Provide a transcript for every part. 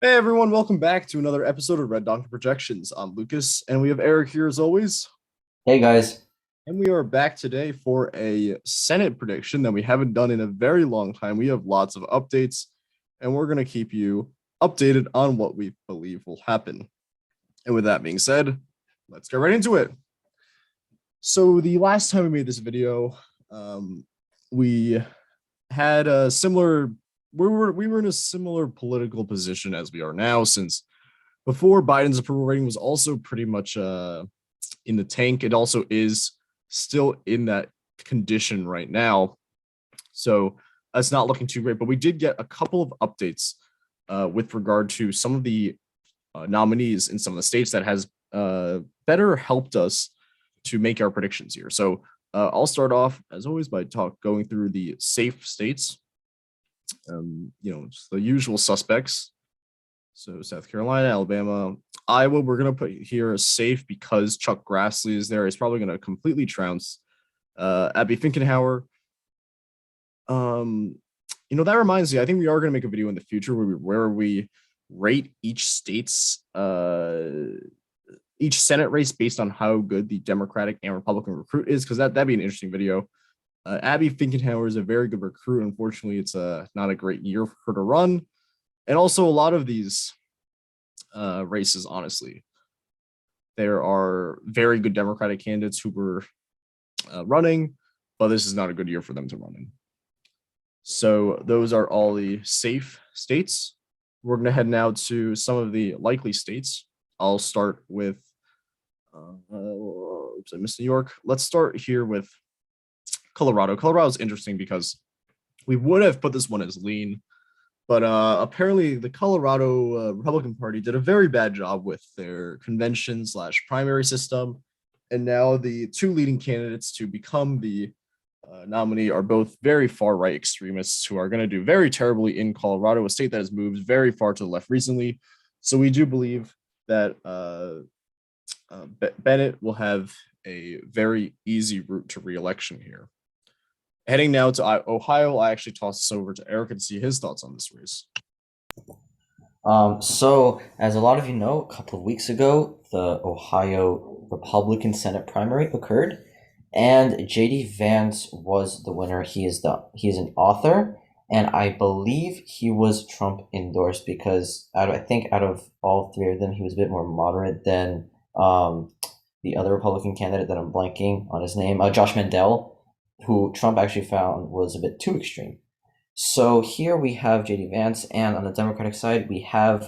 Hey everyone, welcome back to another episode of Red Doctor Projections. I'm Lucas, and we have Eric here as always. Hey guys. And we are back today for a Senate prediction that we haven't done in a very long time. We have lots of updates, and we're going to keep you updated on what we believe will happen. And with that being said, let's get right into it. So the last time we made this video, we had a similar we were in a similar political position as we are now, since before Biden's approval rating was also pretty much in the tank. It also is still in that condition right now. So it's not looking too great, but we did get a couple of updates with regard to some of the nominees in some of the states that has better helped us to make our predictions here. So I'll start off, as always, by going through the safe states. Just the usual suspects. So South Carolina, Alabama, Iowa, we're going to put here as safe because Chuck Grassley is there. He's probably going to completely trounce Abby Finkenauer. That reminds me, I think we are going to make a video in the future where we rate each Senate race based on how good the Democratic and Republican recruit is, because that'd be an interesting video. Abby Finkenauer is a very good recruit. Unfortunately, it's not a great year for her to run. And also a lot of these races, honestly, there are very good Democratic candidates who were running, but this is not a good year for them to run in. So those are all the safe states. We're going to head now to some of the likely states. I'll start with, I missed New York. Let's start here with Colorado. Colorado is interesting because we would have put this one as lean, but apparently the Colorado Republican Party did a very bad job with their convention/primary system. And now the two leading candidates to become the nominee are both very far right extremists who are going to do very terribly in Colorado, a state that has moved very far to the left recently. So we do believe that Bennett will have a very easy route to re-election here. Heading now to Ohio, I actually toss this over to Eric and see his thoughts on this race. So as a lot of you know, a couple of weeks ago, the Ohio Republican Senate primary occurred, and J.D. Vance was the winner. He is an author, and I believe he was Trump endorsed because I think out of all three of them, he was a bit more moderate than the other Republican candidate that I'm blanking on his name, Josh Mandel, who Trump actually found was a bit too extreme. So here we have J.D. Vance, and on the Democratic side, we have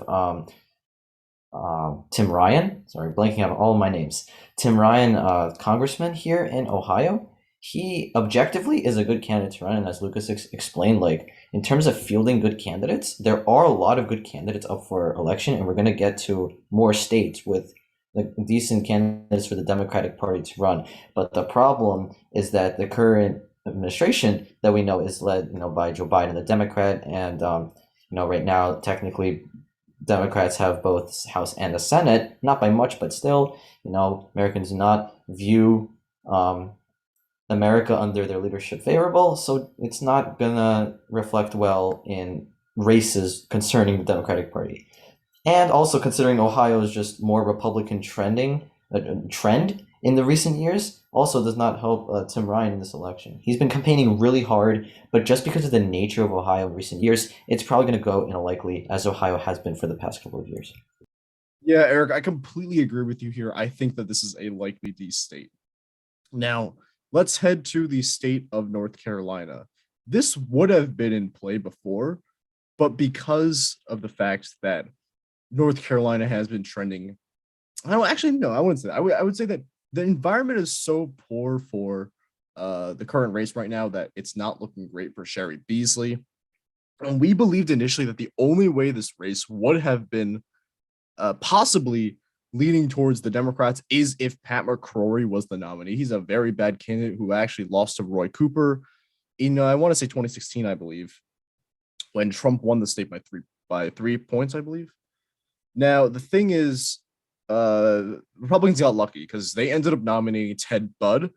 Tim Ryan. Sorry, blanking out on all of my names. Tim Ryan, congressman here in Ohio. He objectively is a good candidate to run, and as Lucas explained, like in terms of fielding good candidates, there are a lot of good candidates up for election, and we're going to get to more states with like decent candidates for the Democratic Party to run. But the problem is that the current administration that we know is led, by Joe Biden, the Democrat, and right now technically Democrats have both House and the Senate, not by much, but still, Americans do not view America under their leadership favorable, so it's not gonna reflect well in races concerning the Democratic Party. And also considering Ohio is just more Republican trend in the recent years, also does not help Tim Ryan in this election. He's been campaigning really hard, but just because of the nature of Ohio in recent years, it's probably going to go in a likely, as Ohio has been for the past couple of years. Yeah, Eric, I completely agree with you here. I think that this is a likely D state. Now, let's head to the state of North Carolina. This would have been in play before, but because of the fact that North Carolina has been trending. I wouldn't say that. I would say that the environment is so poor for the current race right now that it's not looking great for Sherry Beasley. And we believed initially that the only way this race would have been possibly leaning towards the Democrats is if Pat McCrory was the nominee. He's a very bad candidate who actually lost to Roy Cooper in, I want to say 2016, I believe, when Trump won the state by 3 points, I believe. Now, the thing is, Republicans got lucky because they ended up nominating Ted Budd,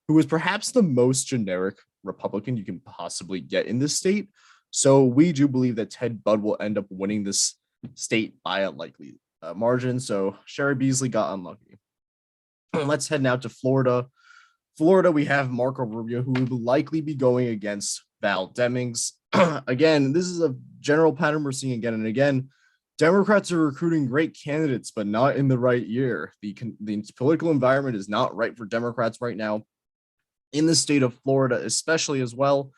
who is perhaps the most generic Republican you can possibly get in this state. So we do believe that Ted Budd will end up winning this state by a likely margin. So Sherry Beasley got unlucky. Let's head now to Florida. Florida, we have Marco Rubio, who will likely be going against Val Demings. Again, this is a general pattern we're seeing again and again. Democrats are recruiting great candidates, but not in the right year. The political environment is not right for Democrats right now in the state of Florida, especially as well.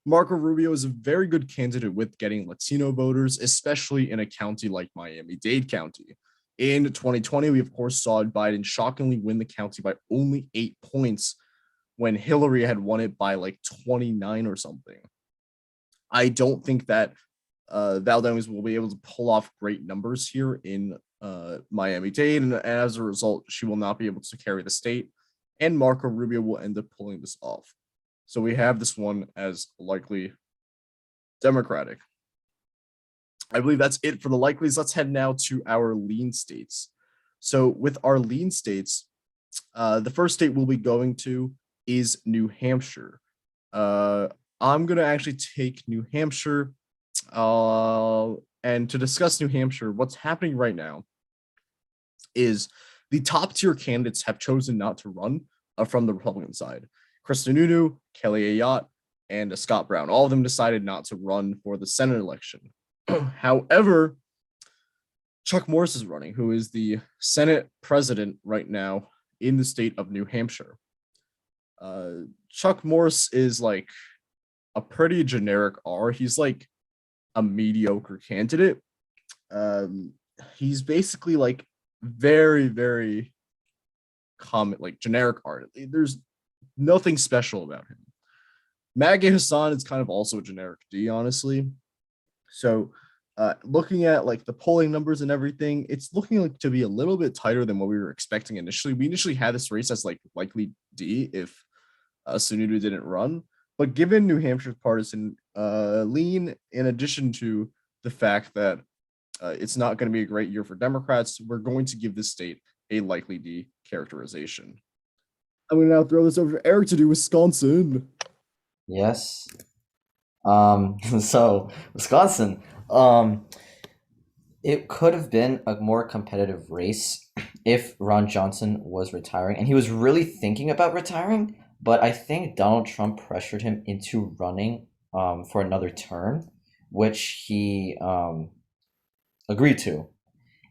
Marco Rubio is a very good candidate with getting Latino voters, especially in a county like Miami-Dade County. In 2020, we of course saw Biden shockingly win the county by only 8 points when Hillary had won it by like 29 or something. I don't think that Val Demings will be able to pull off great numbers here in Miami-Dade, and as a result, she will not be able to carry the state, and Marco Rubio will end up pulling this off. So we have this one as likely Democratic. I believe that's it for the likelies. Let's head now to our lean states. So with our lean states, the first state we'll be going to is New Hampshire. I'm going to actually take New Hampshire. And to discuss New Hampshire, what's happening right now is the top tier candidates have chosen not to run from the Republican side. Kristen Sununu, Kelly Ayotte, and Scott Brown. All of them decided not to run for the Senate election. However, Chuck Morris is running, who is the Senate president right now in the state of New Hampshire. Chuck Morris is like a pretty generic R. He's like a mediocre candidate. He's basically like very, very common, like generic art. There's nothing special about him. Maggie Hassan is kind of also a generic D, honestly. So looking at like the polling numbers and everything, it's looking like to be a little bit tighter than what we were expecting initially. We initially had this race as like likely D if Sununu didn't run. But given New Hampshire's partisan lean, in addition to the fact that it's not going to be a great year for Democrats, we're going to give this state a likely D characterization. I'm going to now throw this over to Eric to do Wisconsin. Yes. So Wisconsin, it could have been a more competitive race if Ron Johnson was retiring, and he was really thinking about retiring, but I think Donald Trump pressured him into running for another term, which he agreed to.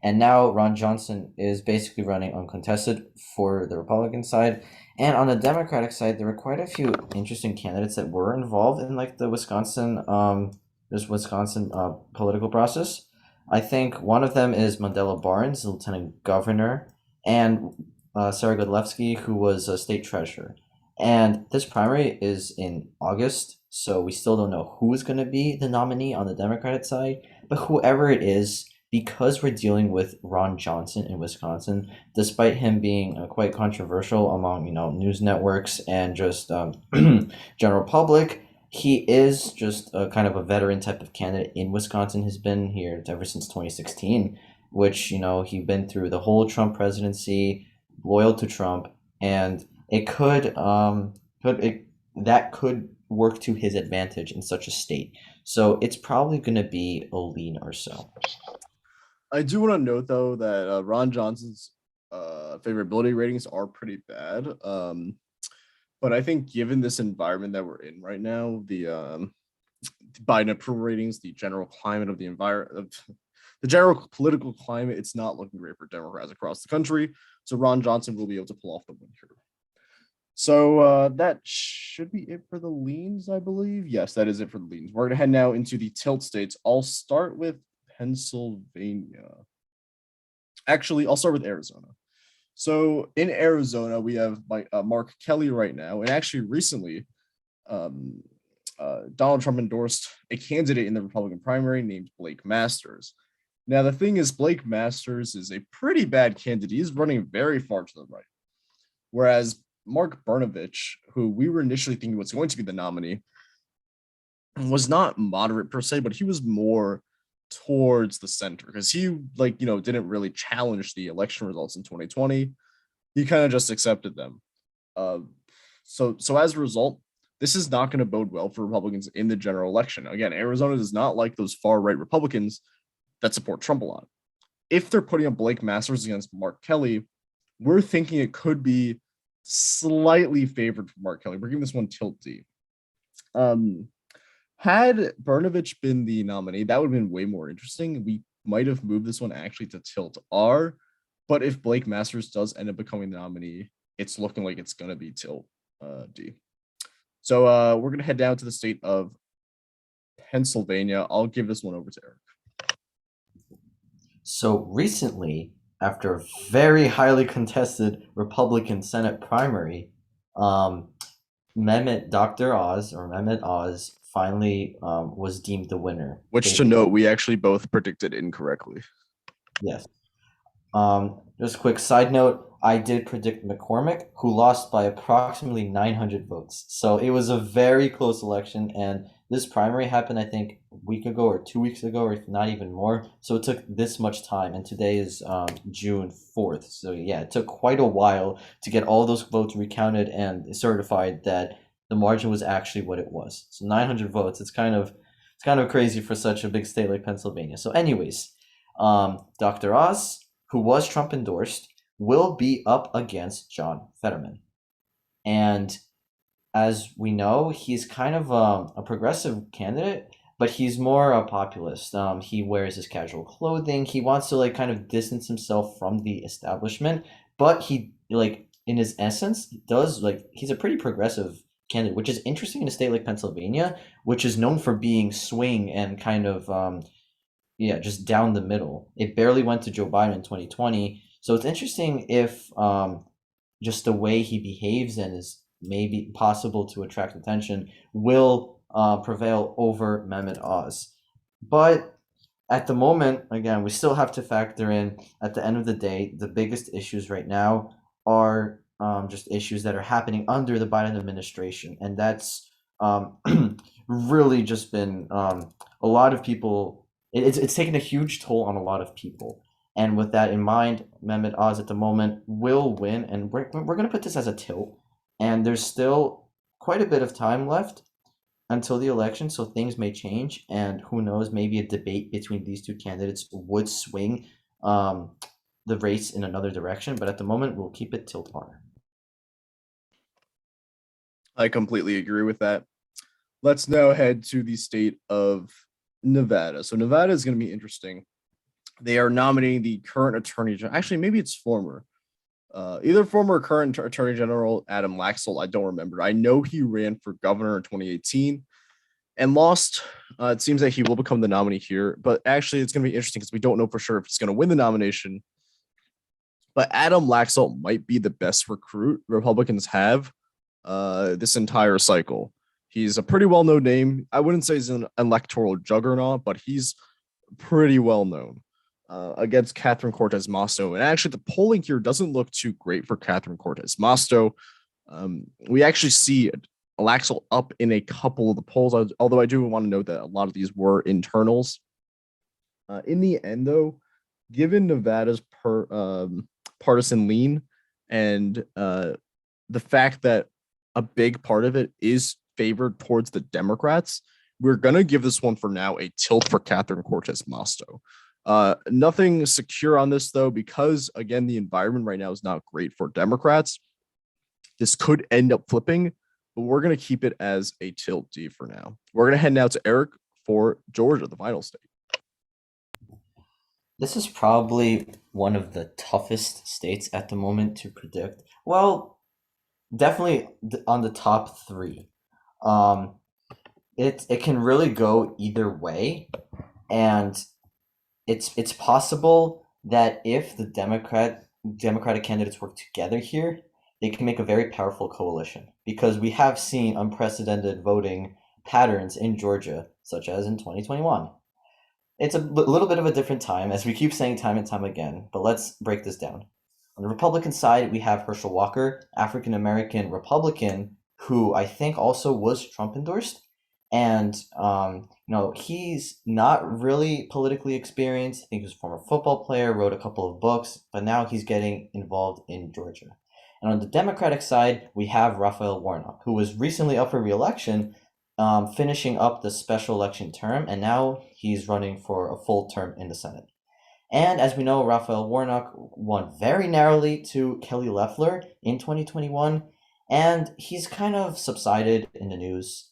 And now Ron Johnson is basically running uncontested for the Republican side. And on the Democratic side, there were quite a few interesting candidates that were involved in like the Wisconsin political process. I think one of them is Mandela Barnes, the lieutenant governor, and Sarah Godlewski, who was a state treasurer. And this primary is in August, so we still don't know who is going to be the nominee on the Democratic side. But whoever it is, because we're dealing with Ron Johnson in Wisconsin, despite him being quite controversial among news networks and just general public, he is just a kind of a veteran type of candidate in Wisconsin. Has been here ever since 2016, which he'd been through the whole Trump presidency, loyal to Trump, and it could work to his advantage in such a state. So it's probably going to be a lean or so. I do want to note, though, that Ron Johnson's favorability ratings are pretty bad. But I think given this environment that we're in right now, the Biden approval ratings, the general climate of the environment, the general political climate, it's not looking great for Democrats across the country. So Ron Johnson will be able to pull off the win here. So that should be it for the leans, I believe. Yes, that is it for the leans. We're going to head now into the tilt states. I'll start with Pennsylvania. Actually, I'll start with Arizona. So in Arizona, we have Mark Kelly right now. And actually recently, Donald Trump endorsed a candidate in the Republican primary named Blake Masters. Now, the thing is, Blake Masters is a pretty bad candidate. He's running very far to the right. Whereas Mark Brnovich, who we were initially thinking was going to be the nominee, was not moderate per se, but he was more towards the center because he didn't really challenge the election results in 2020. He kind of just accepted them. So as a result, this is not going to bode well for Republicans in the general election. Again, Arizona does not like those far right Republicans, that support Trump a lot. If they're putting up Blake Masters against Mark Kelly, we're thinking it could be slightly favored for Mark Kelly. We're giving this one tilt D. Had Brnovich been the nominee, that would have been way more interesting. We might have moved this one actually to tilt R, but if Blake Masters does end up becoming the nominee, it's looking like it's going to be tilt D. So we're going to head down to the state of Pennsylvania. I'll give this one over to Eric. So recently, after a very highly contested Republican Senate primary, Dr. Oz or Mehmet Oz finally was deemed the winner. Which to note, we actually both predicted incorrectly. Yes. Just a quick side note, I did predict McCormick, who lost by approximately 900 votes. So it was a very close election, and this primary happened, I think, a week ago or 2 weeks ago, or if not even more. So it took this much time, and today is June 4th. So yeah, it took quite a while to get all those votes recounted and certified that the margin was actually what it was. So 900 votes. It's kind of crazy for such a big state like Pennsylvania. So anyways, Dr. Oz, who was Trump endorsed, will be up against John Fetterman. And as we know, he's kind of a progressive candidate, but he's more a populist. He wears his casual clothing. He wants to kind of distance himself from the establishment, but he in his essence does he's a pretty progressive candidate, which is interesting in a state like Pennsylvania, which is known for being swing and kind of just down the middle. It barely went to Joe Biden in 2020. So it's interesting if just the way he behaves and is maybe possible to attract attention will prevail over Mehmet Oz. But at the moment, again, we still have to factor in, at the end of the day, the biggest issues right now are just issues that are happening under the Biden administration. And that's really just been a lot of people. It's taken a huge toll on a lot of people. And with that in mind, Mehmet Oz at the moment will win. And we're going to put this as a tilt. And there's still quite a bit of time left until the election, so things may change. And who knows, maybe a debate between these two candidates would swing the race in another direction. But at the moment, we'll keep it tilt R. I completely agree with that. Let's now head to the state of Nevada. So Nevada is going to be interesting. They are nominating the current attorney general. Actually, maybe it's former. Either former or current attorney general Adam Laxalt. I don't remember. I know he ran for governor in 2018 and lost. It seems that he will become the nominee here. But actually, it's going to be interesting because we don't know for sure if he's going to win the nomination. But Adam Laxalt might be the best recruit Republicans have this entire cycle. He's a pretty well-known name. I wouldn't say he's an electoral juggernaut, but he's pretty well-known against Catherine Cortez Masto. And actually, the polling here doesn't look too great for Catherine Cortez Masto. We actually see Laxalt up in a couple of the polls, although I do want to note that a lot of these were internals. In the end, though, given Nevada's partisan lean and the fact that a big part of it is favored towards the Democrats, we're going to give this one for now a tilt for Catherine Cortez Masto. Nothing secure on this, though, because, again, the environment right now is not great for Democrats. This could end up flipping, but we're going to keep it as a tilt D for now. We're going to head now to Eric for Georgia, the final state. This is probably one of the toughest states at the moment to predict. Well, definitely on the top three. It can really go either way, and it's possible that if the Democratic candidates work together here, they can make a very powerful coalition, because we have seen unprecedented voting patterns in Georgia, such as in 2021. It's a little bit of a different time, as we keep saying time and time again, but let's break this down. On the Republican side, we have Herschel Walker, African-American Republican, who I think also was Trump endorsed. And, he's not really politically experienced. I think he was a former football player, wrote a couple of books, but now he's getting involved in Georgia. And on the Democratic side, we have Raphael Warnock, who was recently up for re-election, finishing up the special election term, and now he's running for a full term in the Senate. And as we know, Raphael Warnock won very narrowly to Kelly Loeffler in 2021, and he's kind of subsided in the news.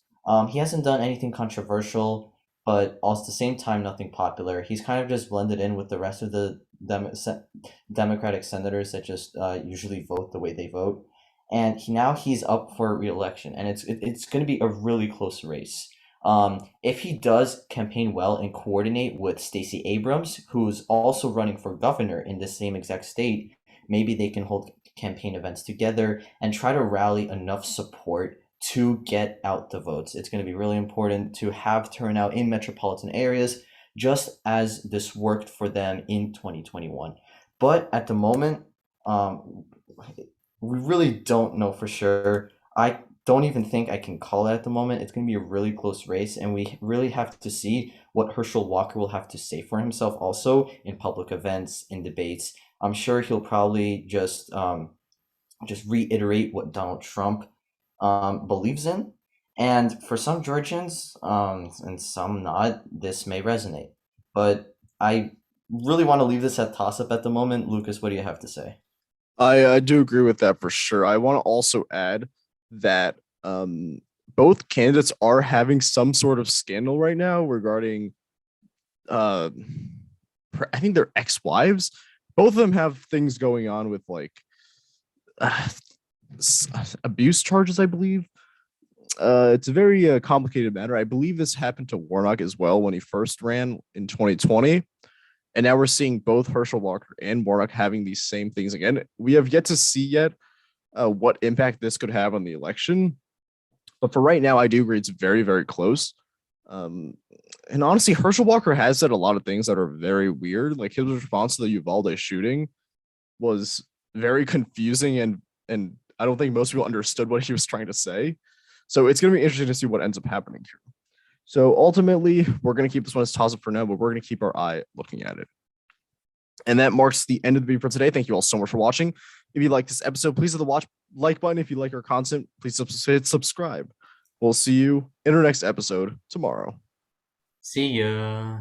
He hasn't done anything controversial, but also at the same time, nothing popular. He's kind of just blended in with the rest of the Democratic senators that just usually vote the way they vote. And now he's up for re-election, and it's going to be a really close race. If he does campaign well and coordinate with Stacey Abrams, who's also running for governor in the same exact state, maybe they can hold campaign events together and try to rally enough support to get out the votes. It's going to be really important to have turnout in metropolitan areas, just as this worked for them in 2021. But at the moment, we really don't know for sure. I don't even think I can call it at the moment. It's going to be a really close race, and we really have to see what Herschel Walker will have to say for himself also in public events, in debates. I'm sure he'll probably just reiterate what Donald Trump believes in. And for some Georgians, and some not, this may resonate. But I really want to leave this at toss-up at the moment. Lucas, what do you have to say? I do agree with that for sure. I want to also add that both candidates are having some sort of scandal right now regarding, uh, I think they're ex-wives. Both of them have things going on with like uh, abuse charges, I believe. It's a very complicated matter. I believe this happened to Warnock as well when he first ran in 2020. And now we're seeing both Herschel Walker and Warnock having these same things again. We have yet to see yet what impact this could have on the election. But for right now, I do agree it's very, very close. Um, and honestly, Herschel Walker has said a lot of things that are very weird. Like his response to the Uvalde shooting was very confusing, and I don't think most people understood what he was trying to say. So it's going to be interesting to see what ends up happening here. So ultimately, we're going to keep this one as toss up for now, but we're going to keep our eye looking at it. And that marks the end of the video for today. Thank you all so much for watching. If you like this episode, please hit the like button. If you like our content, please hit subscribe. We'll see you in our next episode tomorrow. See ya.